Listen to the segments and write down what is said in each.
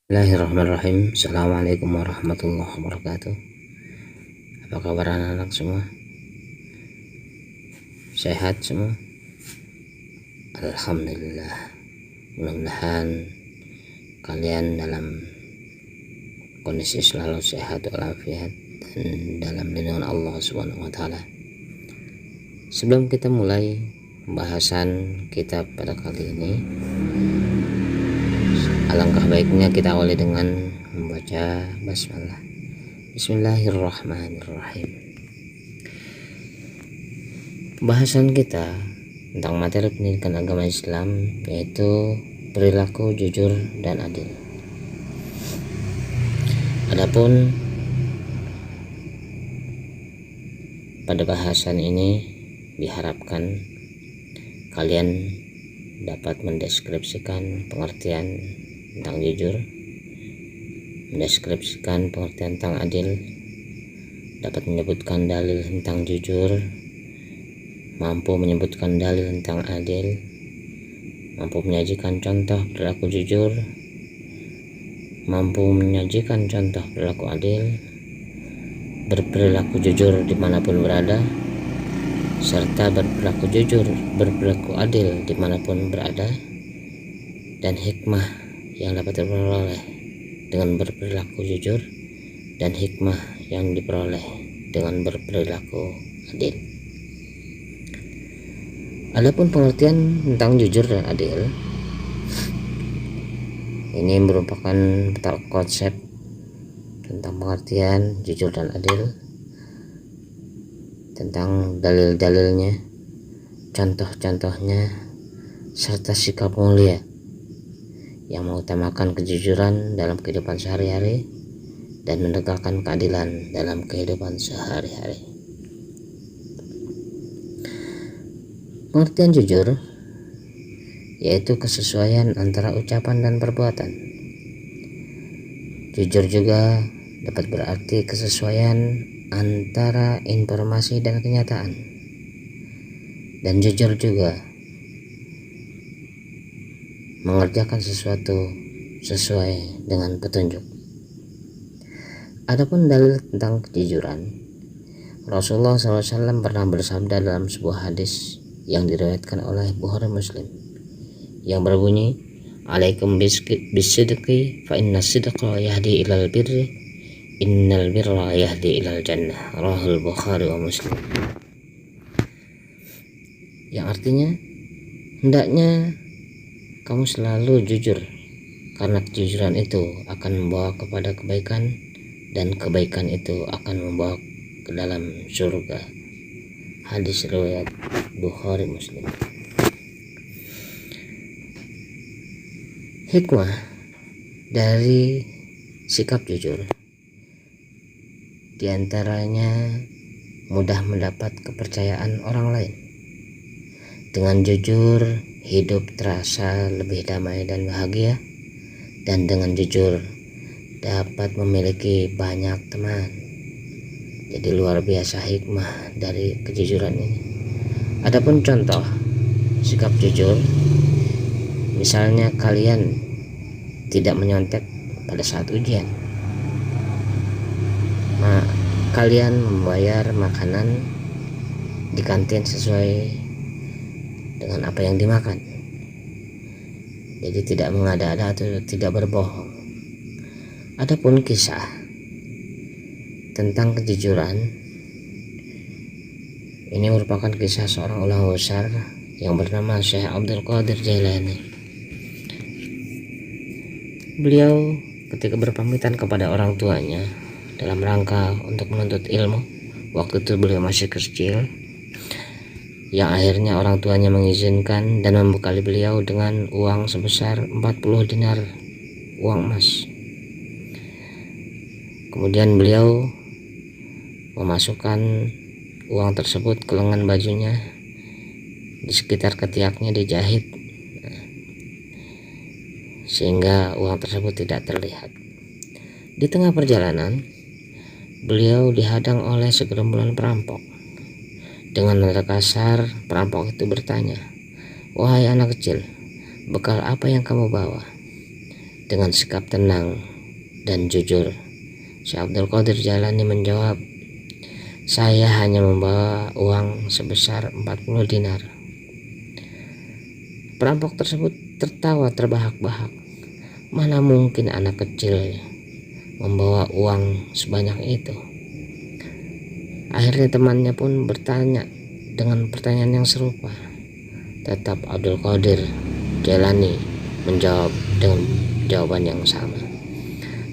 Bismillahirrahmanirrahim. Assalamualaikum warahmatullahi wabarakatuh. Apa kabar anak-anak semua? Sehat semua? Alhamdulillah. Mudah-mudahan kalian dalam kondisi selalu sehat walafiat dan dalam lindungan Allah Subhanahu wa taala. Sebelum kita mulai pembahasan kitab pada kali ini, alangkah baiknya kita awali dengan membaca basmalah. Bismillahirrahmanirrahim. Pembahasan kita tentang materi pendidikan agama Islam yaitu perilaku jujur dan adil. Adapun pada bahasan ini diharapkan kalian dapat mendeskripsikan pengertian tentang jujur, mendeskripsikan pengertian tentang adil, dapat menyebutkan dalil tentang jujur, mampu menyebutkan dalil tentang adil, mampu menyajikan contoh perilaku jujur, mampu menyajikan contoh perilaku adil, berperilaku jujur dimanapun berada, serta berperilaku jujur, berperilaku adil dimanapun berada, dan hikmah yang dapat diperoleh dengan berperilaku jujur dan hikmah yang diperoleh dengan berperilaku adil. Adapun pengertian tentang jujur dan adil ini merupakan konsep tentang pengertian jujur dan adil, tentang dalil-dalilnya, contoh-contohnya, serta sikap mulia yang mengutamakan kejujuran dalam kehidupan sehari-hari dan menegakkan keadilan dalam kehidupan sehari-hari. Pengertian jujur yaitu kesesuaian antara ucapan dan perbuatan. Jujur juga dapat berarti kesesuaian antara informasi dan kenyataan. Dan jujur juga mengerjakan sesuatu sesuai dengan petunjuk. Adapun dalil tentang kejujuran, Rasulullah SAW pernah bersabda dalam sebuah hadis yang diriwayatkan oleh Bukhari Muslim yang berbunyi, "Alaikum bisidqi fa inna sidqa yahdi ilal birri, innal birra yahdi ilal jannah." Rahul Bukhari wa Muslim. Yang artinya, hendaknya kamu selalu jujur, karena kejujuran itu akan membawa kepada kebaikan dan kebaikan itu akan membawa ke dalam surga. Hadis riwayat Bukhari Muslim. Hikmah dari sikap jujur diantaranya mudah mendapat kepercayaan orang lain. Dengan jujur, hidup terasa lebih damai dan bahagia, dan dengan jujur dapat memiliki banyak teman. Jadi luar biasa hikmah dari kejujuran ini. Adapun contoh sikap jujur, misalnya kalian tidak menyontek pada saat ujian, kalian membayar makanan di kantin sesuai dengan apa yang dimakan. Jadi tidak mengada-ada atau tidak berbohong. Adapun kisah tentang kejujuran, ini merupakan kisah seorang ulama besar yang bernama Syekh Abdul Qadir Jailani. Beliau ketika berpamitan kepada orang tuanya dalam rangka untuk menuntut ilmu, waktu itu beliau masih kecil, yang akhirnya orang tuanya mengizinkan dan membekali beliau dengan uang sebesar 40 dinar uang emas. Kemudian beliau memasukkan uang tersebut ke lengan bajunya, di sekitar ketiaknya dijahit sehingga uang tersebut tidak terlihat. Di tengah perjalanan, beliau dihadang oleh segerombolan perampok. Dengan nada kasar, perampok itu bertanya, "Wahai anak kecil, bekal apa yang kamu bawa?" dengan sikap tenang dan jujur. Syekh Abdul Qadir Jailani menjawab, saya hanya membawa uang sebesar 40 dinar. Perampok tersebut tertawa terbahak-bahak. Mana mungkin anak kecil membawa uang sebanyak itu. Akhirnya temannya pun bertanya dengan pertanyaan yang serupa. Tetap Abdul Qadir Jailani menjawab dengan jawaban yang sama.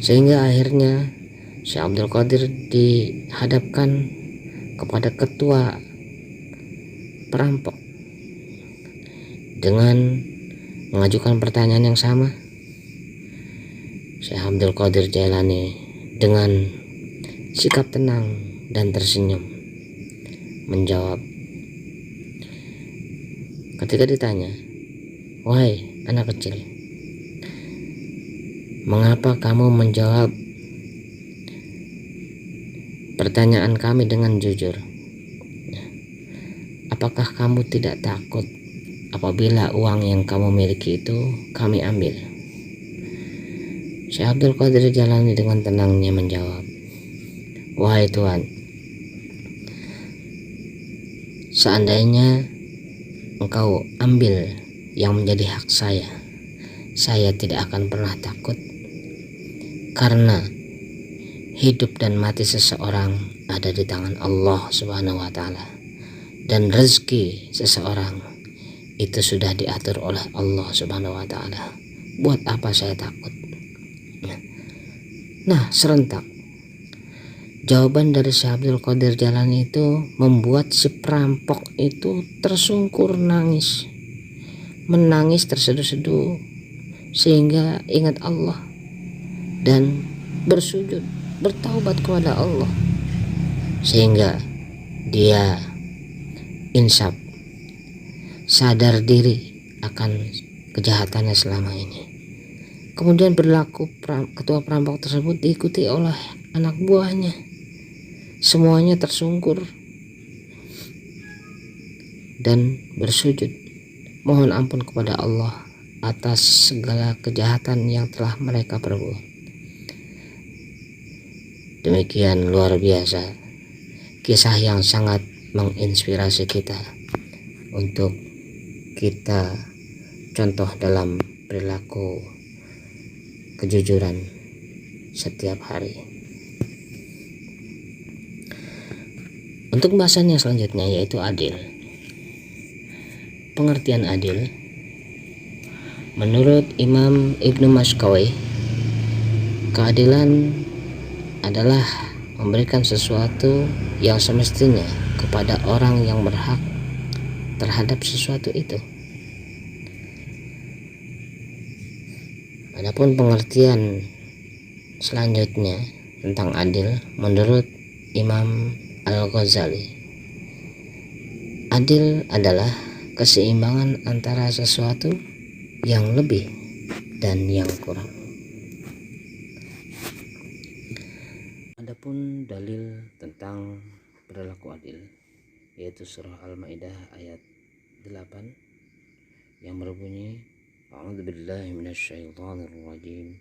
Sehingga akhirnya Syekh Abdul Qadir dihadapkan kepada ketua perampok dengan mengajukan pertanyaan yang sama. Syekh Abdul Qadir Jailani dengan sikap tenang dan tersenyum menjawab. Ketika ditanya, wahai anak kecil, mengapa kamu menjawab pertanyaan kami dengan jujur? Apakah kamu tidak takut apabila uang yang kamu miliki itu kami ambil? Syekh Abdul Qadir Jailani dengan tenangnya menjawab, wahai Tuhan, seandainya engkau ambil yang menjadi hak saya tidak akan pernah takut, karena hidup dan mati seseorang ada di tangan Allah Subhanahu wa Ta'ala, dan rezeki seseorang itu sudah diatur oleh Allah Subhanahu wa Ta'ala. Buat apa saya takut? Nah, serentak jawaban dari Syekh Abdul Qadir Jailani itu membuat si perampok itu tersungkur menangis terseduh-seduh, sehingga ingat Allah dan bersujud bertaubat kepada Allah, sehingga dia insaf, sadar diri akan kejahatannya selama ini. Kemudian berlaku ketua perampok tersebut diikuti oleh anak buahnya. Semuanya tersungkur dan bersujud mohon ampun kepada Allah atas segala kejahatan yang telah mereka perbuat. Demikian luar biasa kisah yang sangat menginspirasi kita untuk kita contoh dalam perilaku kejujuran setiap hari. Untuk bahasan yang selanjutnya yaitu adil. Pengertian adil menurut Imam Ibnu Mashkawi, keadilan adalah memberikan sesuatu yang semestinya kepada orang yang berhak terhadap sesuatu itu. Adapun pengertian selanjutnya tentang adil menurut Imam Al-Ghazali, adil adalah keseimbangan antara sesuatu yang lebih dan yang kurang. Adapun dalil tentang perilaku adil yaitu surah Al-Maidah ayat 8 yang berbunyi, A'udzubillahi minasyaitonirrajim.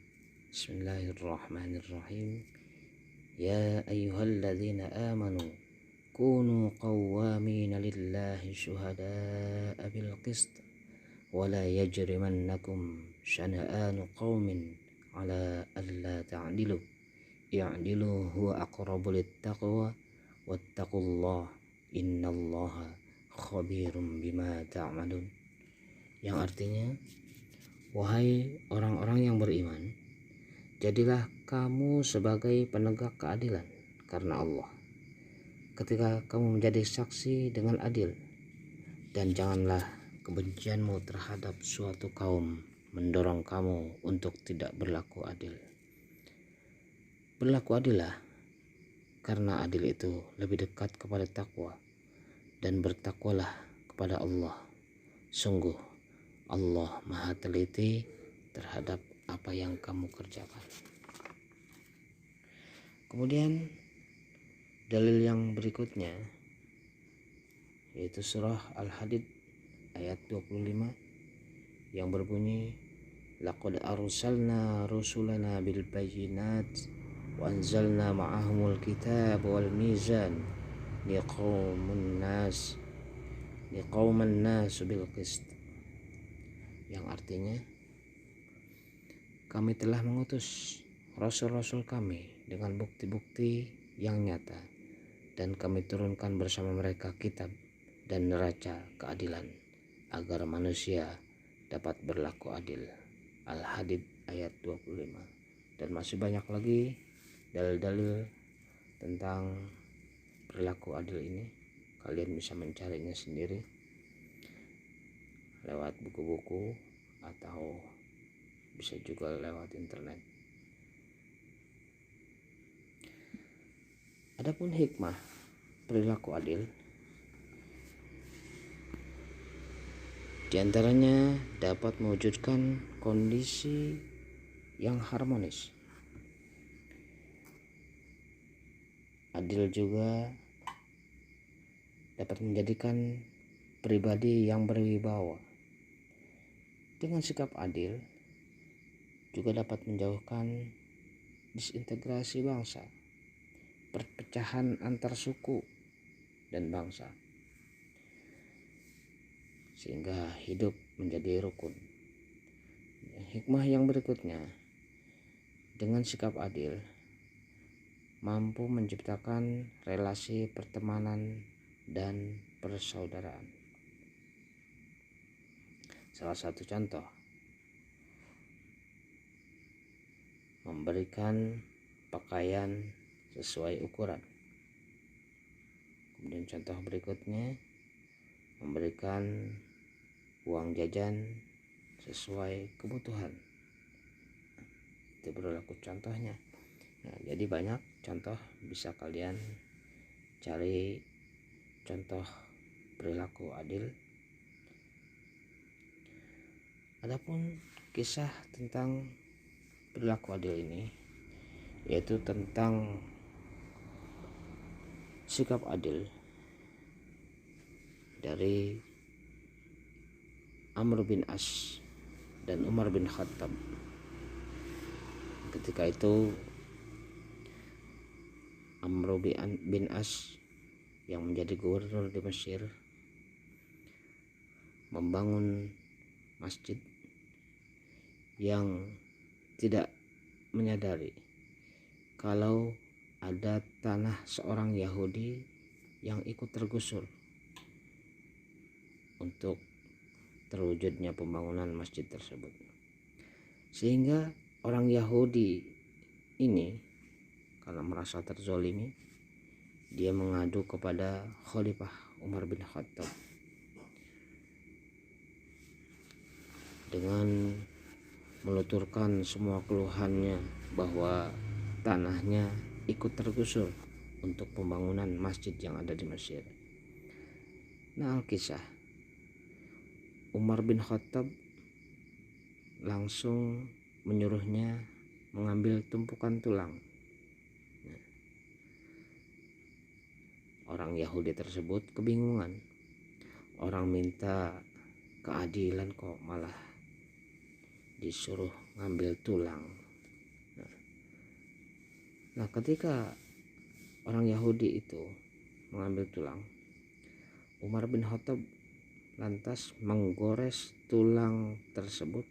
Bismillahirrahmanirrahim. Ya ayyuhalladzina amanu kunu qawwamina lillahi syuhada'a bil qist wa la yajrimannakum syana'anu qaumin ala alla ta'dilu i'dilu huwa aqrabu littaqwa wattaqullaha innallaha khabirum bima ta'malun. Yang artinya, wahai orang-orang yang beriman, jadilah kamu sebagai penegak keadilan karena Allah ketika kamu menjadi saksi dengan adil, dan janganlah kebencianmu terhadap suatu kaum mendorong kamu untuk tidak berlaku adil. Berlaku adillah, karena adil itu lebih dekat kepada takwa, dan bertakwalah kepada Allah. Sungguh Allah Maha teliti terhadap apa yang kamu kerjakan. Kemudian dalil yang berikutnya yaitu surah Al-Hadid ayat 25 yang berbunyi, laqad arsalna rusulana bil bayyinat wa anzalna ma'ahumul kitab wal mizan liqauman nas bil qist, yang artinya kami telah mengutus rasul-rasul kami dengan bukti-bukti yang nyata, dan kami turunkan bersama mereka kitab dan neraca keadilan agar manusia dapat berlaku adil. Al-Hadid ayat 25. Dan masih banyak lagi dalil-dalil tentang perilaku adil ini. Kalian bisa mencarinya sendiri lewat buku-buku atau bisa juga lewat internet. Adapun hikmah perilaku adil, diantaranya dapat mewujudkan kondisi yang harmonis. Adil juga dapat menjadikan pribadi yang berwibawa. Dengan sikap adil juga dapat menjauhkan disintegrasi bangsa, perpecahan antar suku dan bangsa, sehingga hidup menjadi rukun. Hikmah yang berikutnya, dengan sikap adil mampu menciptakan relasi pertemanan dan persaudaraan. Salah satu contoh, memberikan pakaian sesuai ukuran. Kemudian contoh berikutnya, memberikan uang jajan sesuai kebutuhan. Itu berlaku contohnya. Nah, jadi banyak contoh, bisa kalian cari contoh perilaku adil. Adapun kisah tentang perilaku adil ini, yaitu tentang sikap adil dari Amr bin As dan Umar bin Khattab. Ketika itu Amr bin As yang menjadi gubernur di Mesir membangun masjid yang tidak menyadari kalau ada tanah seorang Yahudi yang ikut tergusur untuk terwujudnya pembangunan masjid tersebut. Sehingga orang Yahudi ini karena merasa terzolimi, dia mengadu kepada Khalifah Umar bin Khattab dengan menuturkan semua keluhannya bahwa tanahnya ikut tergusur untuk pembangunan masjid yang ada di Mesir. Nah, Alkisah, Umar bin Khattab langsung menyuruhnya mengambil tumpukan tulang. Orang Yahudi tersebut kebingungan. Orang minta keadilan kok malah disuruh ngambil tulang. Nah, ketika orang Yahudi itu mengambil tulang, Umar bin Khattab lantas menggores tulang tersebut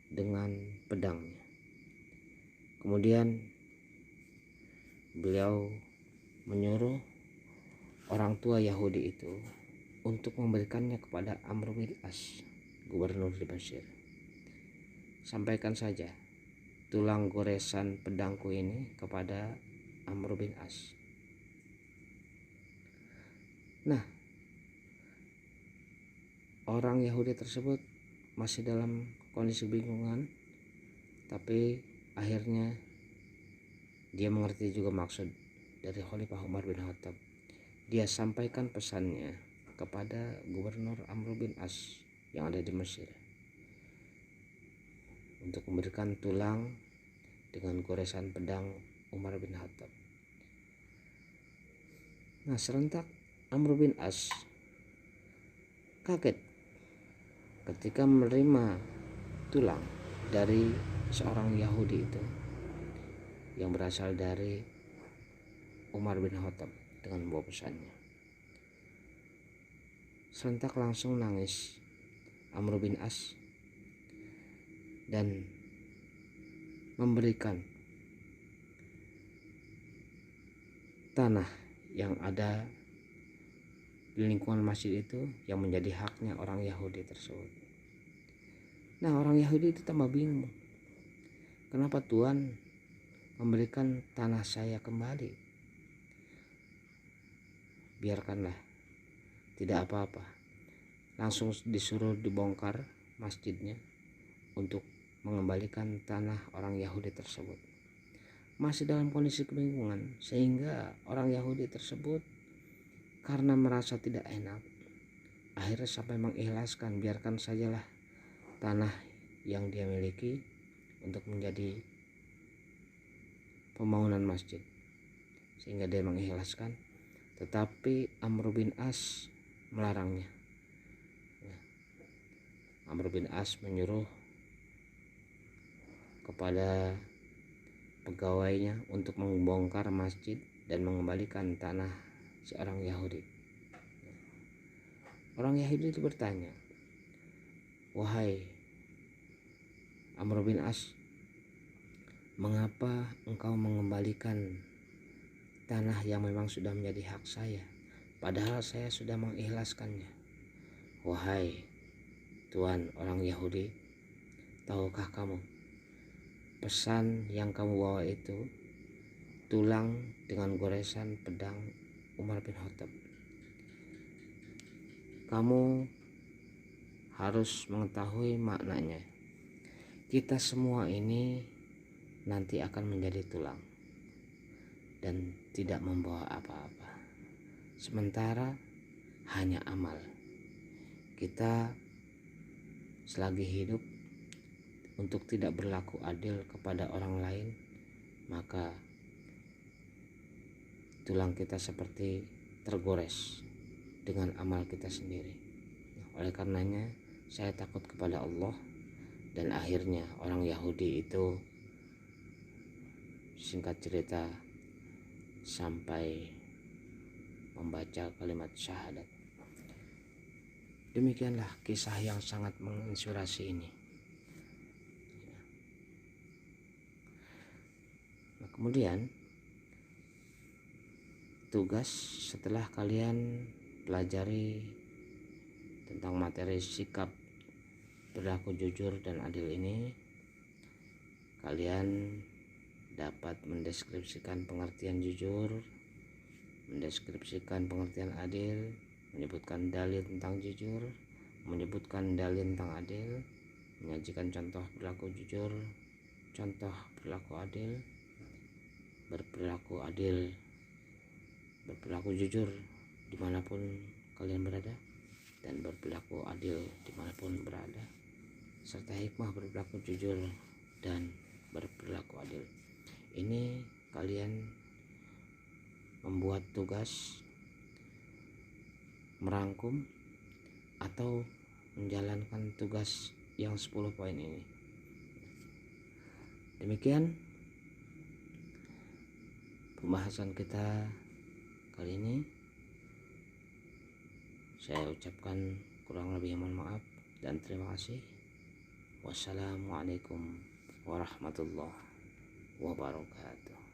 dengan pedangnya. Kemudian beliau menyuruh orang tua Yahudi itu untuk memberikannya kepada Amr bin As, gubernur di Mesir. Sampaikan saja tulang goresan pedangku ini kepada Amr bin As. Nah, orang Yahudi tersebut masih dalam kondisi bingungan, tapi akhirnya dia mengerti juga maksud dari Khalifah Umar bin Khattab. Dia sampaikan pesannya kepada gubernur Amr bin As yang ada di Mesir untuk memberikan tulang dengan goresan pedang Umar bin Khattab. Nah, serentak Amr bin As kaget ketika menerima tulang dari seorang Yahudi itu yang berasal dari Umar bin Khattab dengan membawa pesannya. Serentak langsung nangis Amr bin As dan memberikan tanah yang ada di lingkungan masjid itu yang menjadi haknya orang Yahudi tersebut. Nah, orang Yahudi itu tambah bingung. Kenapa Tuhan memberikan tanah saya kembali? Biarkanlah, tidak apa-apa. Langsung disuruh dibongkar masjidnya untuk mengembalikan tanah orang Yahudi tersebut. Masih dalam kondisi kebingungan, sehingga orang Yahudi tersebut karena merasa tidak enak, akhirnya sampai mengikhlaskan, biarkan sajalah tanah yang dia miliki untuk menjadi pembangunan masjid, sehingga dia mengikhlaskan. Tetapi Amr bin As melarangnya. Amr bin As menyuruh kepada pegawainya untuk membongkar masjid dan mengembalikan tanah seorang Yahudi. Orang Yahudi itu bertanya, "Wahai Amr bin As, mengapa engkau mengembalikan tanah yang memang sudah menjadi hak saya, padahal saya sudah mengikhlaskannya?" "Wahai Tuan orang Yahudi, tahukah kamu, pesan yang kamu bawa itu tulang dengan goresan pedang Umar bin Khattab. Kamu harus mengetahui maknanya. Kita semua ini nanti akan menjadi tulang dan tidak membawa apa-apa. Sementara hanya amal. Kita selagi hidup untuk tidak berlaku adil kepada orang lain, maka tulang kita seperti tergores dengan amal kita sendiri. Oleh karenanya saya takut kepada Allah. Dan akhirnya orang Yahudi itu, singkat cerita, sampai membaca kalimat syahadat. Demikianlah kisah yang sangat menginspirasi ini. Nah, kemudian tugas setelah kalian pelajari tentang materi sikap berlaku jujur dan adil ini, kalian dapat mendeskripsikan pengertian jujur, mendeskripsikan pengertian adil, menyebutkan dalil tentang jujur, menyebutkan dalil tentang adil, menyajikan contoh berlaku jujur, contoh berlaku adil, berperilaku jujur dimanapun kalian berada, dan berperilaku adil dimanapun berada, serta hikmah berperilaku jujur dan berperilaku adil. Ini kalian membuat tugas merangkum atau menjalankan tugas yang 10 poin ini. Demikian pembahasan kita kali ini. Saya ucapkan kurang lebih mohon maaf dan terima kasih. Wassalamualaikum warahmatullahi wabarakatuh.